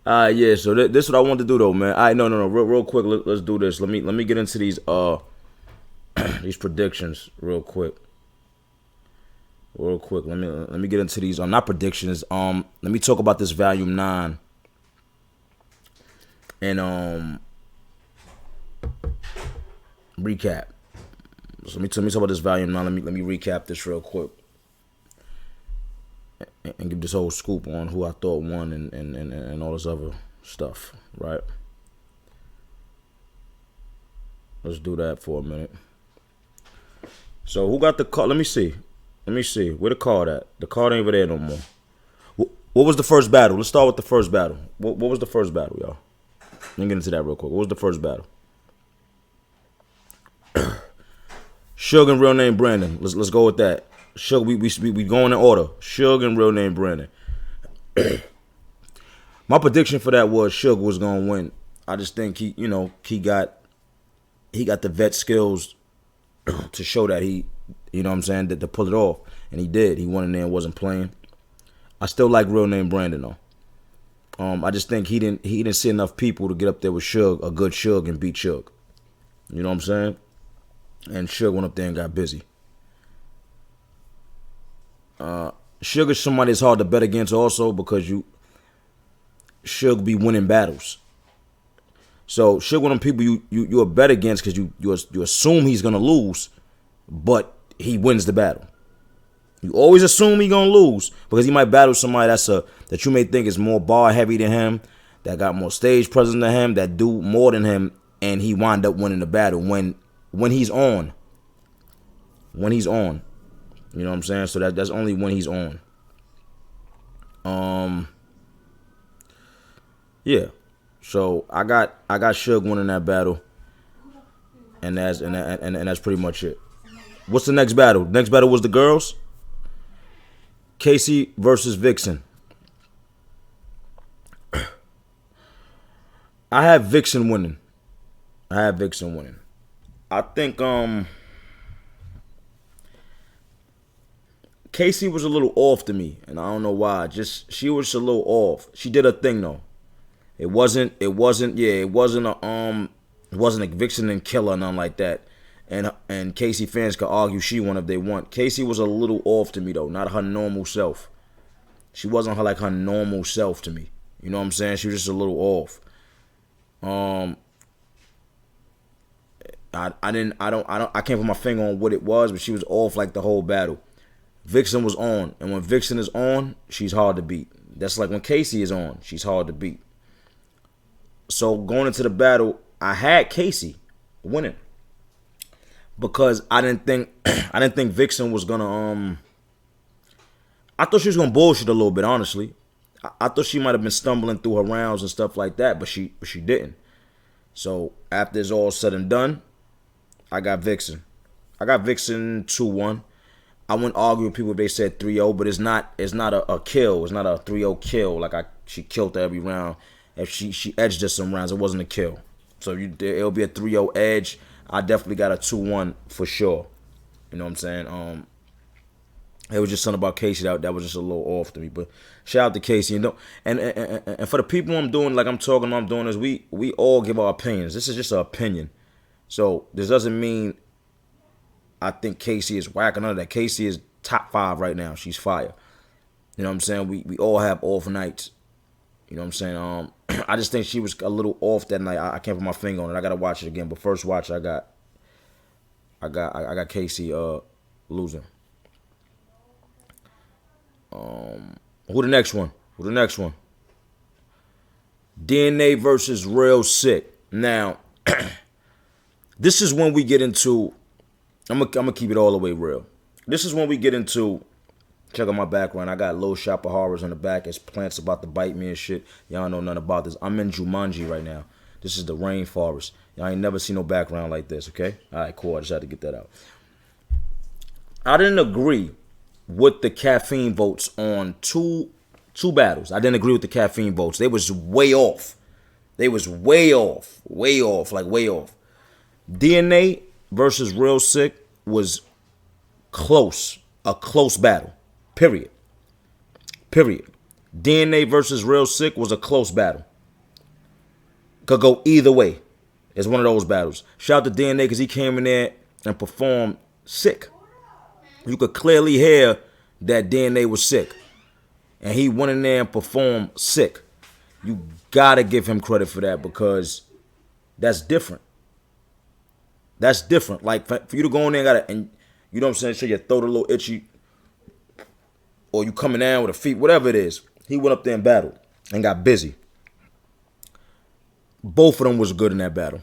Yeah. So this is what I want to do though, man. All right, no. Real quick. Let's do this. Let me get into these these predictions real quick. Real quick. Let me get into these. Not predictions. Let me talk about this volume 9. And recap. So let me talk about this volume 9. Let me recap this real quick. And give this whole scoop on who I thought won and all this other stuff, right? Let's do that for a minute. So who got the card? Let me see. Where the card at? The card ain't over there no more. What was the first battle? Let's start with the first battle. What was the first battle, y'all? Let me get into that real quick. What was the first battle? Shug and real name Brandon. Let's go with that. Shug, we going in order. Shug and real name Brandon. My prediction for that was Shug was gonna win. I just think he got the vet skills to show that he, you know what I'm saying, to pull it off. And he did. He won in there and wasn't playing. I still like real name Brandon though. I just think he didn't see enough people to get up there with Shug, a good Shug, and beat Shug. You know what I'm saying? And Shug went up there and got busy. Shug is somebody that's hard to bet against also because Shug be winning battles. So Shug one of them people you a bet against because you assume he's gonna lose, but he wins the battle. You always assume he's gonna lose because he might battle somebody that you may think is more bar heavy than him, that got more stage presence than him, that do more than him, and he wind up winning the battle when he's on. When he's on. You know what I'm saying? So that's only when he's on. Yeah. So I got Shug winning that battle. And that's pretty much it. What's the next battle? Next battle was the girls. Casey versus Vixen. I have Vixen winning. I think Casey was a little off to me, and I don't know why. Just she was a little off. She did her thing though. It wasn't a Vixen and killer or nothing like that. And Casey fans could argue she won if they want. Casey was a little off to me though, not her normal self. She wasn't her normal self to me. You know what I'm saying? She was just a little off. I can't put my finger on what it was, but she was off like the whole battle. Vixen was on, and when Vixen is on, she's hard to beat. That's like when Casey is on, she's hard to beat. So going into the battle, I had Casey winning because I didn't think Vixen was gonna I thought she was gonna bullshit a little bit, honestly. I thought she might have been stumbling through her rounds and stuff like that, but she didn't. So after it's all said and done, I got Vixen. I got Vixen 2-1. I wouldn't argue with people if they said 3-0, but it's not a kill. It's not a 3-0 kill. She killed her every round. If she edged us some rounds, it wasn't a kill. So it'll be a 3-0 edge. I definitely got a 2-1 for sure. You know what I'm saying? It was just something about Casey that was just a little off to me. But shout out to Casey. And for the people I'm doing, like I'm doing this, we all give our opinions. This is just an opinion. So this doesn't mean I think Casey is whack or none of that. Casey is top 5 right now. She's fire. You know what I'm saying? We all have off nights. You know what I'm saying? I just think she was a little off that night. I can't put my finger on it. I gotta watch it again. But first watch, I got Casey losing. Who the next one? DNA versus Real Sick. Now, this is when we get into. I'm gonna keep it all the way real. This is when we get into. Check out my background. I got Little Shop of Horrors on the back. It's plants about to bite me and shit. Y'all know nothing about this. I'm in Jumanji right now. This is the rainforest. Y'all ain't never seen no background like this, okay? All right, cool. I just had to get that out. I didn't agree with the caffeine votes on two battles. I didn't agree with the caffeine votes. They was way off. Way off. DNA versus Real Sick was close. A close battle. Period. DNA versus Real Sick was a close battle. Could go either way. It's one of those battles. Shout out to DNA because he came in there and performed sick. You could clearly hear that DNA was sick. And he went in there and performed sick. You gotta give him credit for that because that's different. That's different. Like for you to go in there and you know what I'm saying, say your throat a little itchy, or you coming down with a feet, whatever it is. He went up there and battled and got busy. Both of them was good in that battle.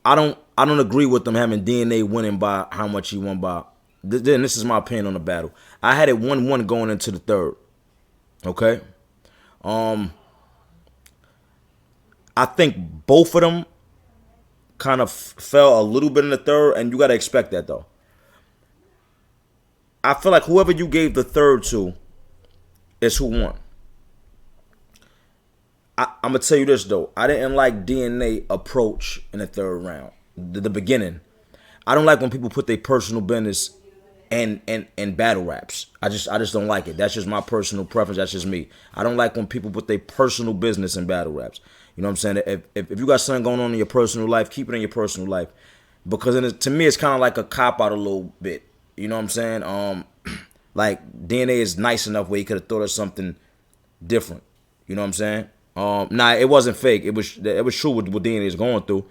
I don't agree with them having DNA winning by how much he won by. Then this is my opinion on the battle. I had it 1-1 going into the third. Okay? I think both of them kind of fell a little bit in the third, and you got to expect that, though. I feel like whoever you gave the third to is who won. I'm going to tell you this, though. I didn't like DNA approach in the third round, the beginning. I don't like when people put their personal business in battle raps. I just don't like it. That's just my personal preference. That's just me. I don't like when people put their personal business in battle raps. You know what I'm saying? If you got something going on in your personal life, keep it in your personal life. Because to me, it's kind of like a cop-out a little bit. You know what I'm saying? Like, DNA is nice enough where he could have thought of something different. You know what I'm saying? Nah, it wasn't fake. It was true what DNA is going through.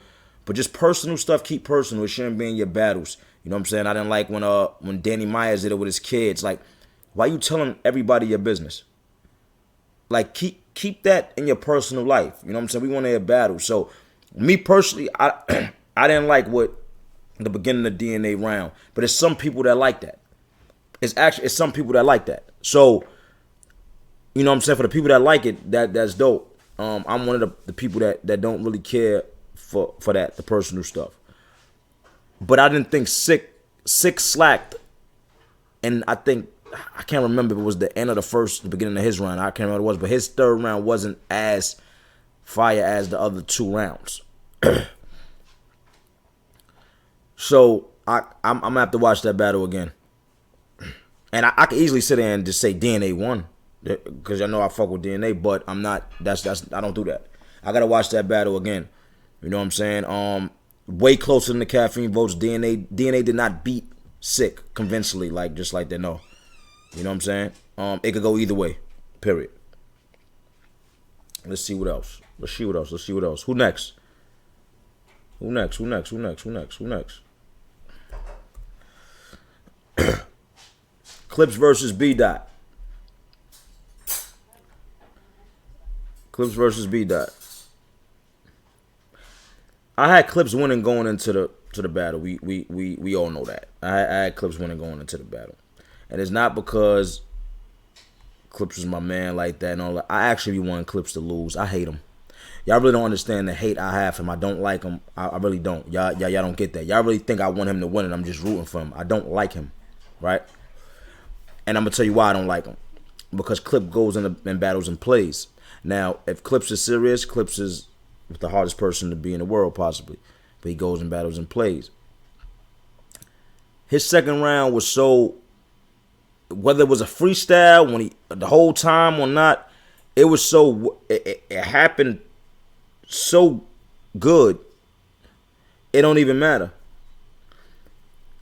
But just personal stuff, keep personal. It shouldn't be in your battles. You know what I'm saying? I didn't like when Danny Myers did it with his kids. Like, why you telling everybody your business? Like, keep that in your personal life. You know what I'm saying? We want to have battles. So, me personally, I I didn't like what the beginning of the DNA round. But it's some people that like that. It's some people that like that. So, you know what I'm saying? For the people that like it, that's dope. I'm one of the people that don't really care for that, the personal stuff. But I didn't think Sick slacked. And I can't remember if it was the end of the beginning of his round. I can't remember what it was. But his third round wasn't as fire as the other two rounds. So I'm going to have to watch that battle again. And I could easily sit there and just say DNA won. Because I know I fuck with DNA, but I'm not. I don't do that. I gotta watch that battle again. You know what I'm saying? Way closer than the caffeine votes. DNA did not beat Sick convincingly, just like they know. You know what I'm saying? It could go either way. Period. Let's see what else. Who next? Clips versus B Dot. Clips versus B Dot. I had Clips winning going into the battle. We all know that. I had Clips winning going into the battle, and it's not because Clips was my man like that and all that. I actually want Clips to lose. I hate him. Y'all really don't understand the hate I have for him. I don't like him. I really don't. Y'all don't get that. Y'all really think I want him to win and I'm just rooting for him. I don't like him, right? And I'm gonna tell you why I don't like him. Because Clip goes in battles and plays. Now, if Clips is serious, Clips is the hardest person to be in the world, possibly. But he goes in battles and plays. His second round was so, whether it was a freestyle the whole time or not, it was so, it happened so good, it don't even matter.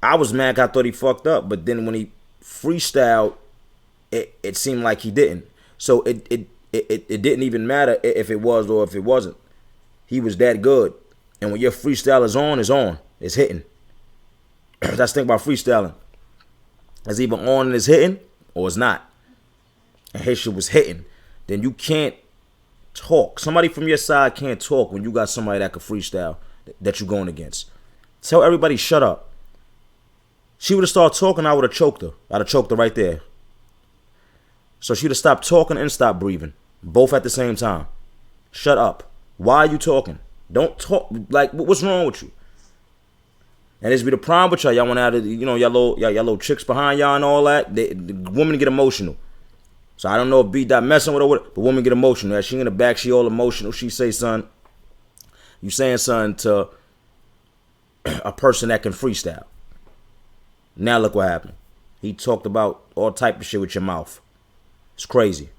I was mad 'cause I thought he fucked up, but then when he freestyled, it seemed like he didn't. So it didn't even matter if it was or if it wasn't. He was that good. And when your freestyle is on, it's on. It's hitting. That's the thing about freestyling. It's either on and it's hitting or it's not. And his shit was hitting. Then you can't talk. Somebody from your side can't talk when you got somebody that can freestyle that you're going against. Tell everybody shut up. She would have started talking, I would have choked her. I'd have choked her right there. So she'd have stopped talking and stopped breathing. Both at the same time. Shut up. Why are you talking? Don't talk. Like, what's wrong with you? And this be the problem with y'all. Y'all want to have, y'all little chicks behind y'all and all that. The women get emotional. So I don't know if B Dot messing with her, but women get emotional. As she in the back, she all emotional. She say, son, you saying something to a person that can freestyle. Now look what happened. He talked about all type of shit with your mouth. It's crazy.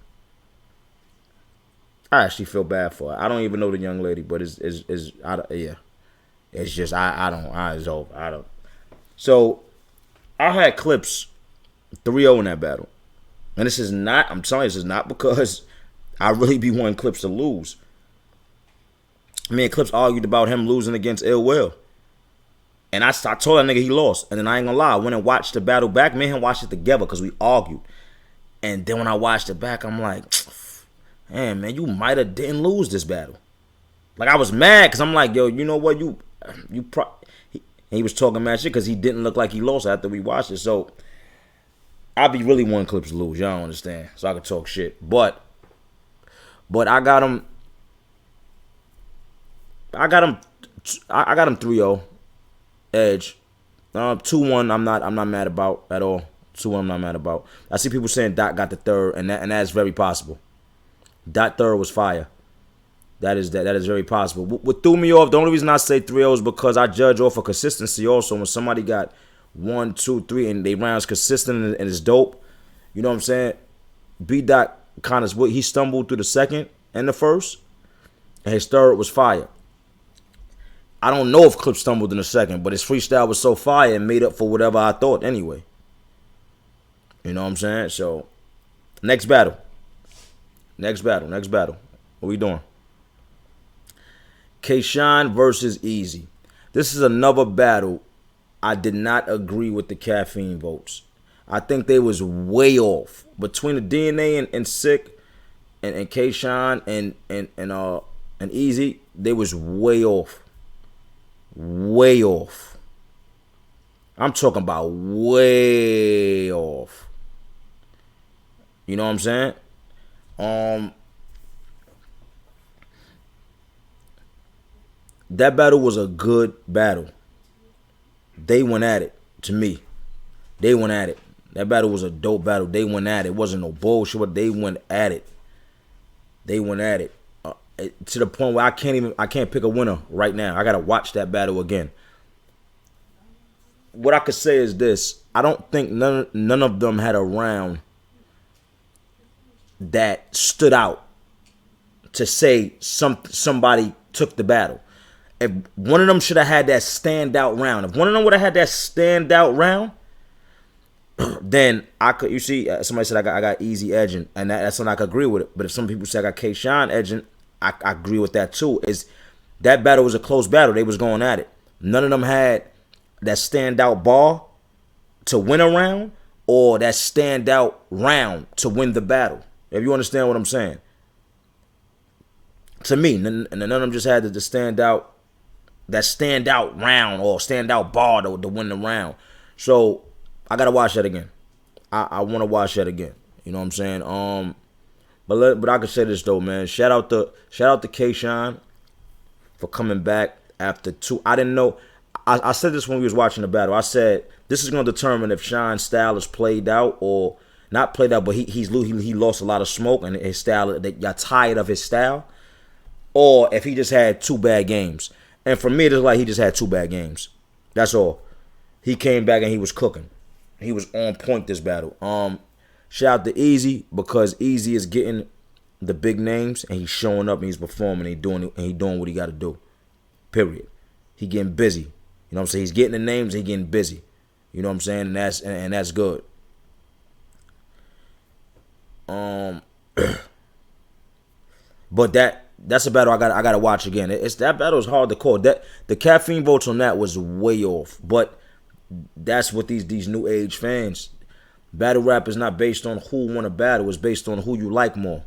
I actually feel bad for her. I don't even know the young lady, but yeah. It's just it's over. I don't. So I had clips 3-0 in that battle. And this is not, I'm telling you, this is not because I really be wanting Clips to lose. Me and Clips argued about him losing against Ill Will. And I told that nigga he lost. And then I ain't gonna lie, I went and watched the battle back. Me and him watched it together because we argued. And then when I watched it back, I'm like, man, you might have didn't lose this battle. Like, I was mad because I'm like, yo, you know what, he was talking mad shit because he didn't look like he lost after we watched it. So I be really wanting Clips to lose. Y'all don't understand. So I can talk shit. But I got him. I got him 3-0. Edge. 2-1 I'm not mad about at all. 2-1 I'm not mad about. I see people saying Dot got the third, and that's very possible. Dot third was fire. That is very possible. What threw me off, the only reason I say 3-0 is because I judge off of consistency also. When somebody got 1, 2, 3 and they rounds consistent and it's dope, you know what I'm saying? B-Dot kind of, he stumbled through the second and the first, and his third was fire. I don't know if Clip stumbled in the second, but his freestyle was so fire and made up for whatever I thought anyway. You know what I'm saying? So, next battle. What we doing? K-Shine versus Easy. This is another battle. I did not agree with the caffeine votes. I think they was way off. Between the DNA and Sick and K-Shine and Easy, they was way off. Way off. I'm talking about way off. You know what I'm saying? That battle was a good battle. They went at it, to me. They went at it. That battle was a dope battle. They went at it. It wasn't no bullshit, but they went at it. To the point where I can't pick a winner right now. I gotta watch that battle again. What I could say is this: I don't think none of them had a round that stood out to say somebody took the battle. If one of them should have had that standout round, if one of them would have had that standout round, then I could. You see, somebody said I got Easy edging, and that's something I could agree with it. But if some people say I got K-Shine edging, I agree with that too. Is that battle was a close battle. They was going at it. None of them had that standout bar to win a round or that standout round to win the battle. If you understand what I'm saying. To me, none of them just had the standout round or standout bar to win the round. So I gotta watch that again. I want to watch that again. You know what I'm saying? But I can say this though, man. Shout out to K-Shine for coming back after 2. I didn't know. I said this when we was watching the battle. I said this is gonna determine if Shine's style is played out or not played out, but he lost a lot of smoke and his style. They got tired of his style, or if he just had 2 bad games. And for me, it's like he just had 2 bad games. That's all. He came back and he was cooking. He was on point this battle. Shout out to Easy because Easy is getting the big names and he's showing up and he's performing and he doing what he got to do. Period. He getting busy. You know what I'm saying? He's getting the names and he getting busy. You know what I'm saying? And that's good. But that's a battle I got to watch again. That battle is hard to call. That the caffeine votes on that was way off. But that's what these new age fans. Battle rap is not based on who won a battle. It's based on who you like more.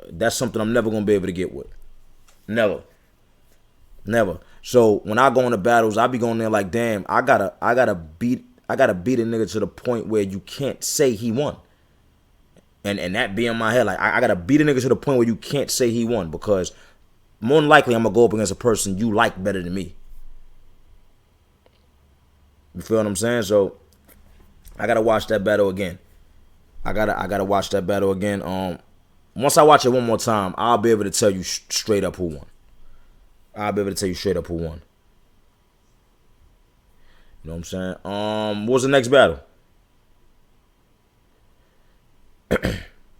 That's something I'm never gonna be able to get with. Never. So when I go into battles, I be going there like, damn, I gotta beat a nigga to the point where you can't say he won. And that be in my head. Like I gotta beat a nigga to the point where you can't say he won, because more than likely I'm gonna go up against a person you like better than me. You feel what I'm saying? So I gotta watch that battle again. I gotta watch that battle again. Once I watch it one more time, I'll be able to tell you straight up who won. You know what I'm saying? What was the next battle?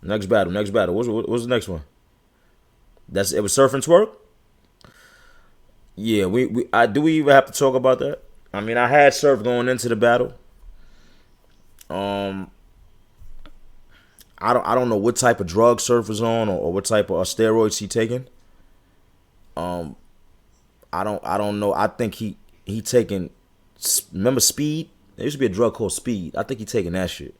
Next battle. What's the next one? It was surf and twerk. Yeah, do we even have to talk about that? I mean, I had Surf going into the battle. Um, I don't know what type of drug Surf is on, or what type of steroids he taking. Um, I don't know. I think he taking. Remember speed? There used to be a drug called speed. I think he taking that shit.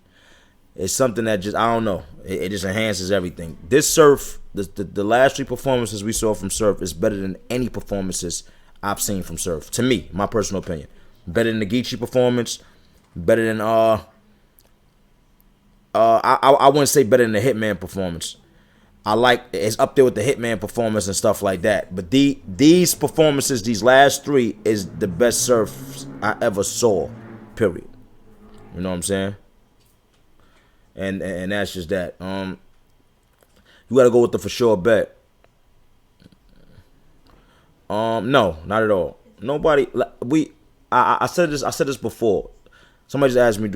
It's something that just, I don't know. It just enhances everything. This Surf, the last three performances we saw from Surf is better than any performances I've seen from Surf. To me, my personal opinion, better than the Geechee performance, better than I wouldn't say better than the Hitman performance. I like, it's up there with the Hitman performance and stuff like that. But these performances, these last three, is the best Surf I ever saw. Period. You know what I'm saying? And that's just that. You gotta go with the for sure bet. No, not at all. Nobody. I said this before. Somebody just asked me,